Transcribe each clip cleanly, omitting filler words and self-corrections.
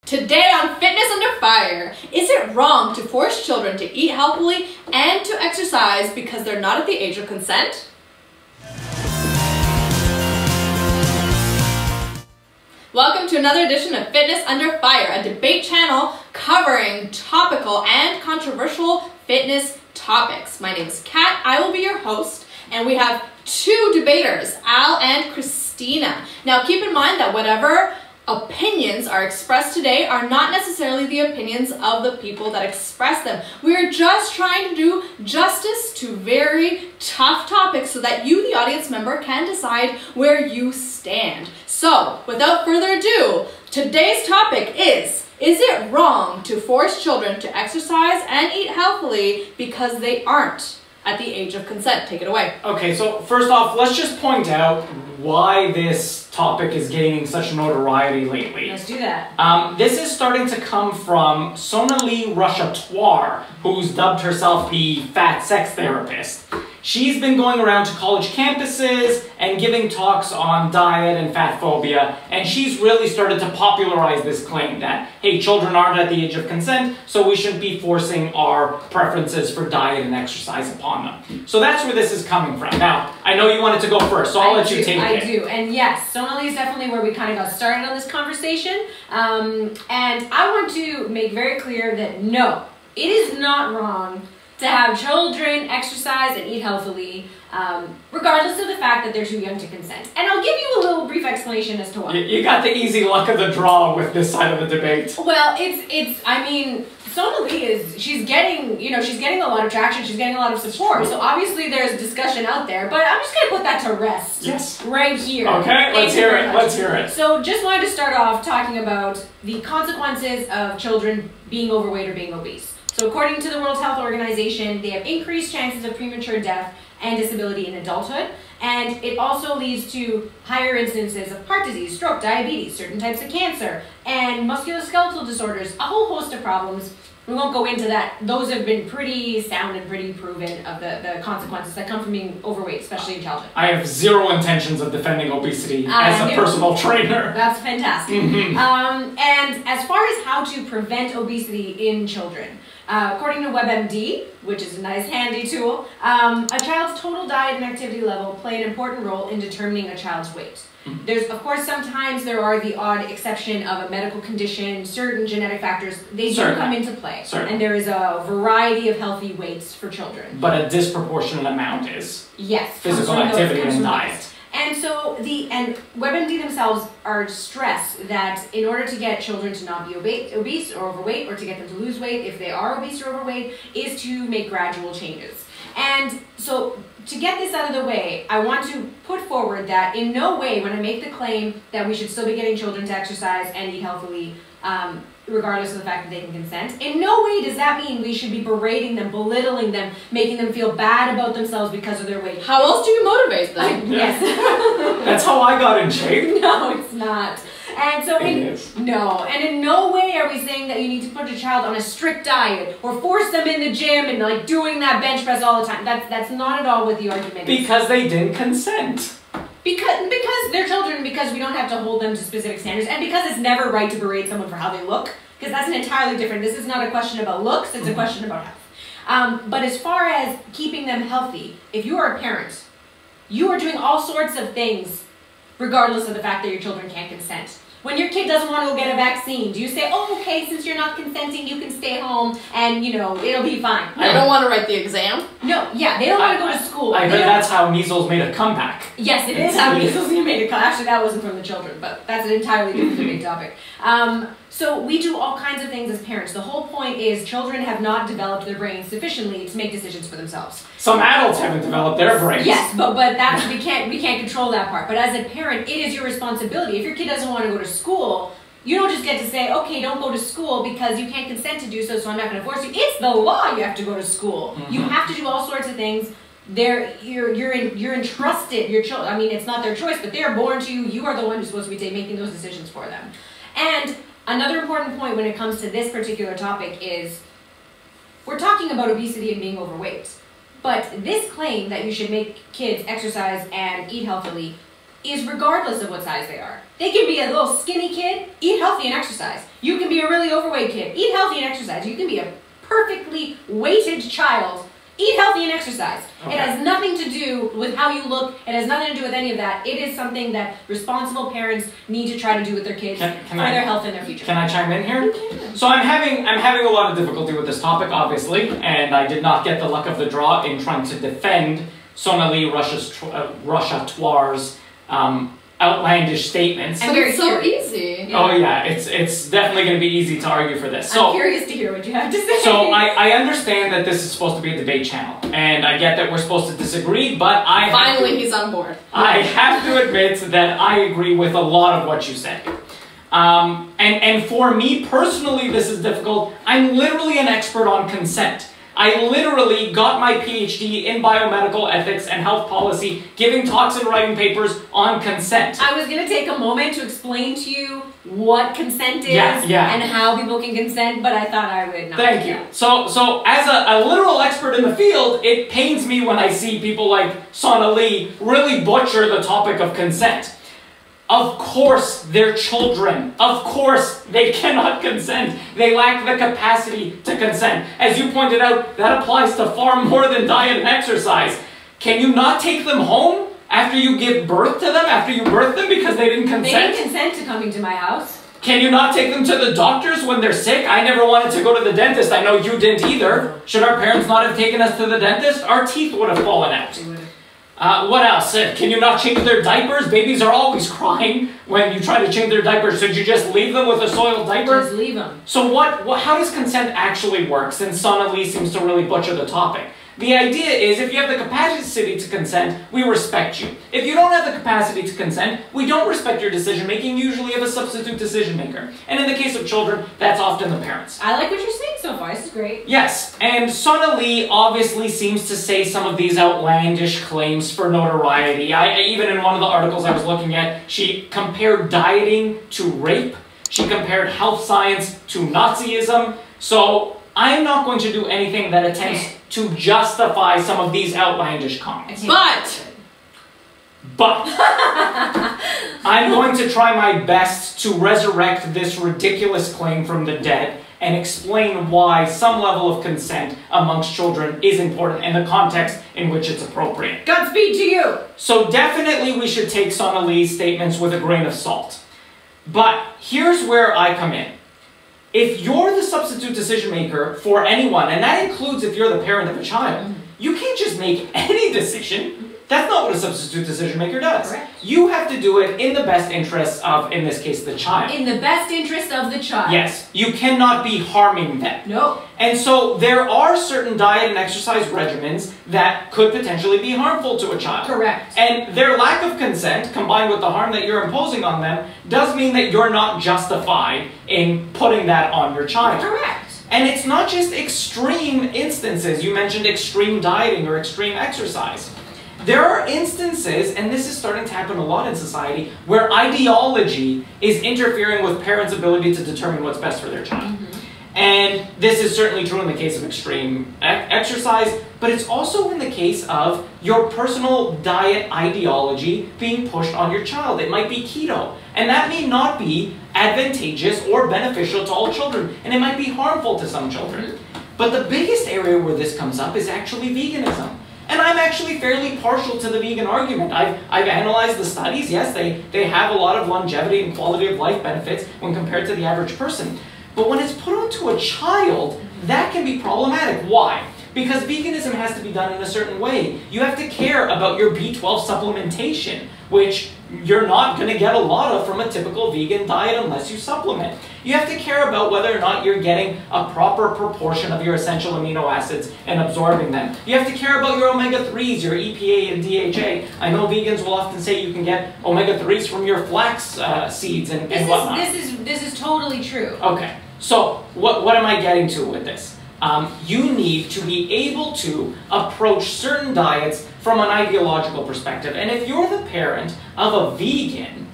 Today on Fitness Under Fire, is it wrong to force children to eat healthily and to exercise because they're not at the age of consent? Welcome to another edition of Fitness Under Fire, a debate channel covering topical and controversial fitness topics. My name is Kat, I will be your host, and we have two debaters, Al and Christina. Now keep in mind that whatever opinions are expressed today are not necessarily the opinions of the people that express them. We are just trying to do justice to very tough topics so that you, the audience member, can decide where you stand. So, without further ado, today's topic is it wrong to force children to exercise and eat healthily because they aren't at the age of consent? Take it away. Okay, so first off, let's just point out why this topic is gaining such notoriety lately. Let's do that. This is starting to come from Sonalee Rashatwar, who's dubbed herself the fat sex therapist. She's been going around to college campuses and giving talks on diet and fat phobia, and she's really started to popularize this claim that, hey, children aren't at the age of consent, so we shouldn't be forcing our preferences for diet and exercise upon them. So that's where this is coming from. Now, I know you wanted to go first, so I'll let you take it. I do, and yes, Sonalee is definitely where we kind of got started on this conversation, and I want to make very clear that no, it is not wrong to have children exercise and eat healthily, regardless of the fact that they're too young to consent. And I'll give you a little brief explanation as to why. You got the easy luck of the draw with this side of the debate. Well, I mean, Sonalee she's getting a lot of traction, she's getting a lot of support, so obviously there's discussion out there, but I'm just going to put that to rest. Yes. Right here. Okay, let's hear it. So just wanted to start off talking about the consequences of children being overweight or being obese. So according to the World Health Organization, they have increased chances of premature death and disability in adulthood, and it also leads to higher incidences of heart disease, stroke, diabetes, certain types of cancer, and musculoskeletal disorders, a whole host of problems. We won't go into that. Those have been pretty sound and pretty proven of the consequences that come from being overweight, especially in childhood. I have zero intentions of defending obesity as a personal trainer. That's fantastic. And as far as how to prevent obesity in children, according to WebMD, which is a nice handy tool, a child's total diet and activity level play an important role in determining a child's weight. There's, of course, sometimes there are the odd exception of a medical condition, certain genetic factors, they do come into play. And there is a variety of healthy weights for children. But a disproportionate amount is physical activity and diet. And so WebMD themselves are stressed that in order to get children to not be obese or overweight, or to get them to lose weight if they are obese or overweight, is to make gradual changes. And so to get this out of the way, I want to put forward that in no way, when I make the claim that we should still be getting children to exercise and eat healthily, regardless of the fact that they can consent, in no way does that mean we should be berating them, belittling them, making them feel bad about themselves because of their weight. How else do you motivate them? Yes. That's how I got in shape. No, it's not. And so in no way are we saying that you need to put your child on a strict diet or force them in the gym and like doing that bench press all the time. That's not at all what the argument is. Because they didn't consent. Because they're children, because we don't have to hold them to specific standards, and because it's never right to berate someone for how they look, because that's an entirely different, this is not a question about looks, it's a question about health. But as far as keeping them healthy, if you are a parent, you are doing all sorts of things regardless of the fact that your children can't consent. When your kid doesn't want to go get a vaccine, do you say, oh, okay, since you're not consenting, you can stay home and, it'll be fine? I don't want to write the exam. No, yeah, they don't want to go to school. I heard that's how measles made a comeback. Yes, it is how measles made a comeback. Actually, that wasn't from the children, but that's an entirely different debate topic. So we do all kinds of things as parents. The whole point is children have not developed their brains sufficiently to make decisions for themselves. Some adults haven't developed their brains. Yes, but that's we can't control that part. But as a parent, it is your responsibility. If your kid doesn't want to go to school, you don't just get to say, okay, don't go to school because you can't consent to do so, so I'm not going to force you. It's the law. You have to go to school. You have to do all sorts of things. You're entrusted. Your children. I mean, it's not their choice, but they are born to you. You are the one who's supposed to be making those decisions for them. And another important point when it comes to this particular topic is we're talking about obesity and being overweight. But this claim that you should make kids exercise and eat healthily is regardless of what size they are. They can be a little skinny kid, eat healthy and exercise. You can be a really overweight kid, eat healthy and exercise. You can be a perfectly weighted child, eat healthy and exercise. Okay. It has nothing to do with how you look. It has nothing to do with any of that. It is something that responsible parents need to try to do with their kids for their health and their future. Can I chime in here? So I'm having a lot of difficulty with this topic, obviously, and I did not get the luck of the draw in trying to defend Sonalee Rashatwar's outlandish statements. And it's so easy. Oh yeah, it's definitely going to be easy to argue for this. So, I'm curious to hear what you have to say. So I understand that this is supposed to be a debate channel, and I get that we're supposed to disagree, but he's on board. I have to admit that I agree with a lot of what you said. And for me personally, this is difficult. I'm literally an expert on consent. I literally got my PhD in biomedical ethics and health policy, giving talks and writing papers on consent. I was going to take a moment to explain to you what consent is and how people can consent, but I thought I would not. Thank you. So as a literal expert in the field, it pains me when I see people like Sonalee really butcher the topic of consent. Of course, they're children. Of course, they cannot consent. They lack the capacity to consent. As you pointed out, that applies to far more than diet and exercise. Can you not take them home after you give birth to them, after you birth them because they didn't consent? They didn't consent to coming to my house. Can you not take them to the doctors when they're sick? I never wanted to go to the dentist. I know you didn't either. Should our parents not have taken us to the dentist? Our teeth would have fallen out. What else? Can you not change their diapers? Babies are always crying when you try to change their diapers. Should you just leave them with a soiled diaper? Just leave them. So how does consent actually work, since Sonalee seems to really butcher the topic? The idea is, if you have the capacity to consent, we respect you. If you don't have the capacity to consent, we don't respect your decision making. Usually you have a substitute decision maker. And in the case of children, that's often the parents. I like what you're saying so far. This is great. Yes, and Sonalee obviously seems to say some of these outlandish claims for notoriety. Even in one of the articles I was looking at, she compared dieting to rape. She compared health science to Nazism. So I'm not going to do anything that attempts to justify some of these outlandish comments. But I'm going to try my best to resurrect this ridiculous claim from the dead and explain why some level of consent amongst children is important in the context in which it's appropriate. Godspeed to you! So definitely we should take Sonalee's statements with a grain of salt. But here's where I come in. If you're the substitute decision maker for anyone, and that includes if you're the parent of a child, you can't just make any decision. That's not what a substitute decision maker does. Correct. You have to do it in the best interests of, in this case, the child. In the best interest of the child. Yes. You cannot be harming them. No. And so there are certain diet and exercise regimens that could potentially be harmful to a child. Correct. And their lack of consent, combined with the harm that you're imposing on them, does mean that you're not justified in putting that on your child. Correct. And it's not just extreme instances. You mentioned extreme dieting or extreme exercise. There are instances, and this is starting to happen a lot in society, where ideology is interfering with parents' ability to determine what's best for their child. And this is certainly true in the case of extreme exercise, but it's also in the case of your personal diet ideology being pushed on your child. It might be keto, and that may not be advantageous or beneficial to all children, and it might be harmful to some children. But the biggest area where this comes up is actually veganism. And I'm actually fairly partial to the vegan argument. I've analyzed the studies. Yes, they have a lot of longevity and quality of life benefits when compared to the average person. But when it's put onto a child, that can be problematic. Why? Because veganism has to be done in a certain way. You have to care about your B12 supplementation, which you're not going to get a lot of from a typical vegan diet unless you supplement. You have to care about whether or not you're getting a proper proportion of your essential amino acids and absorbing them. You have to care about your omega-3s, your EPA and DHA. I know vegans will often say you can get omega-3s from your flax seeds and whatnot. This is totally true. Okay, so what am I getting to with this? You need to be able to approach certain diets from an ideological perspective. And if you're the parent of a vegan,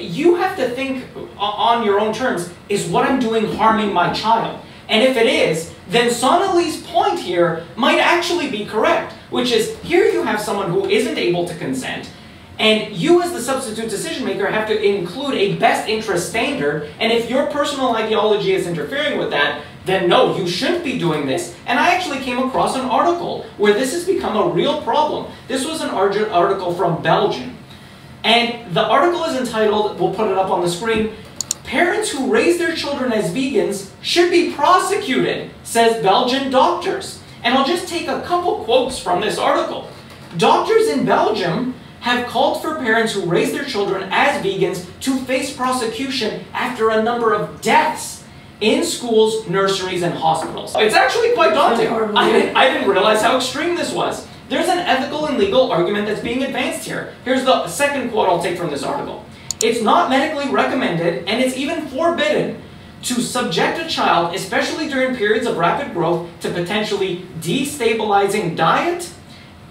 you have to think on your own terms, is what I'm doing harming my child? And if it is, then Sonalee's point here might actually be correct, which is, here you have someone who isn't able to consent, And you as the substitute decision maker have to include a best interest standard, and if your personal ideology is interfering with that, then no, you shouldn't be doing this. And I actually came across an article where this has become a real problem. This was an article from Belgium. And the article is entitled, we'll put it up on the screen, "Parents who raise their children as vegans should be prosecuted," says Belgian doctors. And I'll just take a couple quotes from this article. Doctors in Belgium have called for parents who raise their children as vegans to face prosecution after a number of deaths in schools, nurseries, and hospitals. It's actually quite daunting. I didn't realize how extreme this was. There's an ethical and legal argument that's being advanced here. Here's the second quote I'll take from this article. "It's not medically recommended, and it's even forbidden, to subject a child, especially during periods of rapid growth, to potentially destabilizing diet,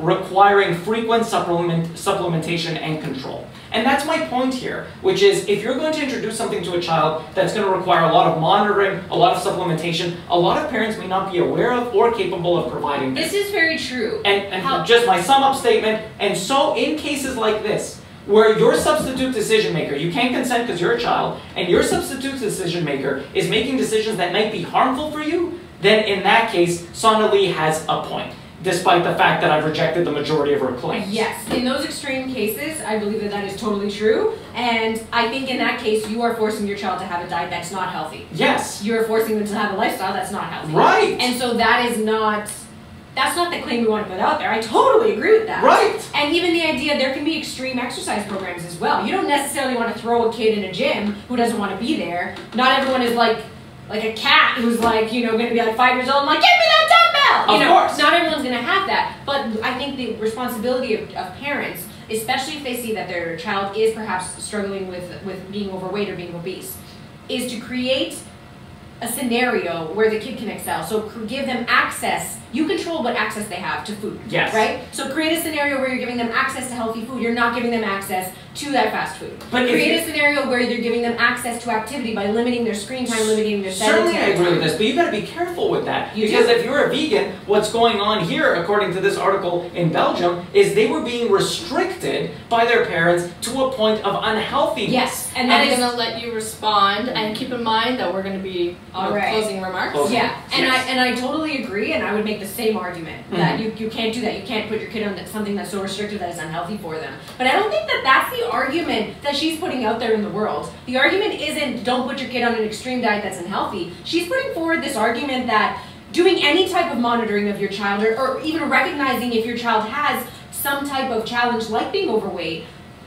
requiring frequent supplementation and control." And that's my point here, which is if you're going to introduce something to a child that's going to require a lot of monitoring, a lot of supplementation, a lot of parents may not be aware of or capable of providing this. This is very true. And just my sum up statement, and so in cases like this, where your substitute decision maker, you can't consent because you're a child, and your substitute decision maker is making decisions that might be harmful for you, then in that case, Sonalee has a point, despite the fact that I've rejected the majority of her claims. Yes, in those extreme cases, I believe that that is totally true. And I think in that case, you are forcing your child to have a diet that's not healthy. Yes. You're forcing them to have a lifestyle that's not healthy. Right. And so that's not the claim we want to put out there. I totally agree with that. Right. And even the idea there can be extreme exercise programs as well. You don't necessarily want to throw a kid in a gym who doesn't want to be there. Not everyone is like a cat who's like, you know, going to be like 5 years old and like, give me that dumbbell! You know, of course. Not everyone's going to have that. But I think the responsibility of parents, especially if they see that their child is perhaps struggling with being overweight or being obese, is to create a scenario where the kid can excel. So give them access. You control what access they have to food. Yes. Right? So create a scenario where you're giving them access to healthy food. You're not giving them access to that fast food. But create a scenario where you're giving them access to activity by limiting their screen time, limiting their Certainly I sedentary agree with time. this, but you got to be careful with that. You because do. if you're a vegan, what's going on here, according to this article in Belgium, is they were being restricted by their parents to a point of unhealthiness. Yes. And I'm going to let you respond, and keep in mind that we're going to be closing remarks. Yeah, and Yes. I totally agree, and I would make the same argument that you can't do that. You can't put your kid on something that's so restrictive that is unhealthy for them. But I don't think that that's the argument that she's putting out there in the world. The argument isn't don't put your kid on an extreme diet that's unhealthy. She's putting forward this argument that doing any type of monitoring of your child, or even recognizing if your child has some type of challenge like being overweight,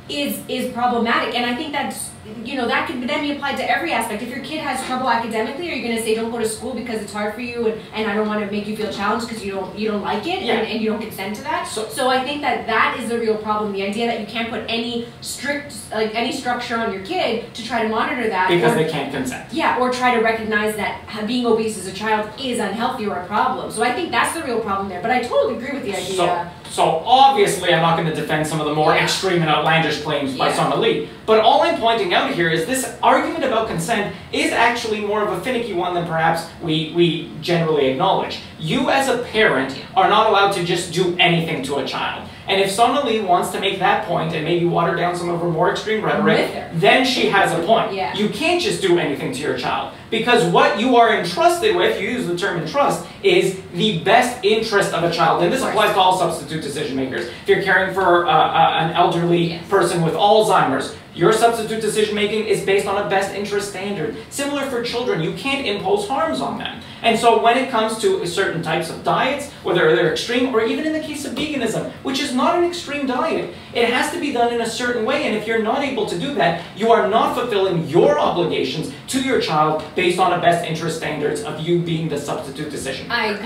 is problematic. And I think that's, you know, that could then be applied to every aspect. If your kid has trouble academically, are you going to say don't go to school because it's hard for you and I don't want to make you feel challenged because you don't like it and you don't consent to that? So I think that is a real problem. The idea that you can't put any structure on your kid to try to monitor that because they can't consent. Yeah, or try to recognize that being obese as a child is unhealthy or a problem. So I think that's the real problem there. But I totally agree with the idea. So obviously I'm not going to defend some of the more extreme and outlandish claims by Sonalee. But all I'm pointing out here is this argument about consent is actually more of a finicky one than perhaps we generally acknowledge. You as a parent are not allowed to just do anything to a child. And if Sonalee wants to make that point and maybe water down some of her more extreme rhetoric, then she has a point. Yeah. You can't just do anything to your child. Because what you are entrusted with, you use the term entrust, is the best interest of a child. And this applies to all substitute decision makers. If you're caring for an elderly person with Alzheimer's, your substitute decision making is based on a best interest standard. Similar for children, you can't impose harms on them. And so when it comes to certain types of diets, whether they're extreme, or even in the case of veganism, which is not an extreme diet, it has to be done in a certain way. And if you're not able to do that, you are not fulfilling your obligations to your child based on a best interest standards of you being the substitute decision maker. I agree.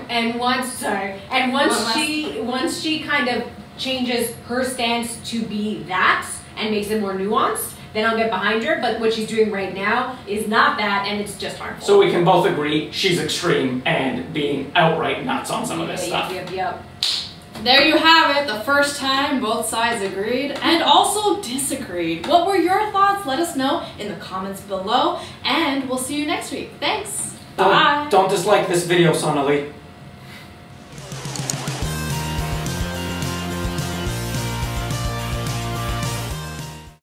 And once she kind of changes her stance to be that and makes it more nuanced, then I'll get behind her. But what she's doing right now is not that, and it's just harmful. So we can both agree she's extreme and being outright nuts on some of this stuff. Yep. There you have it, the first time both sides agreed and also disagreed. What were your thoughts? Let us know in the comments below, and we'll see you next week. Thanks. Bye. Don't dislike this video, Sonalee.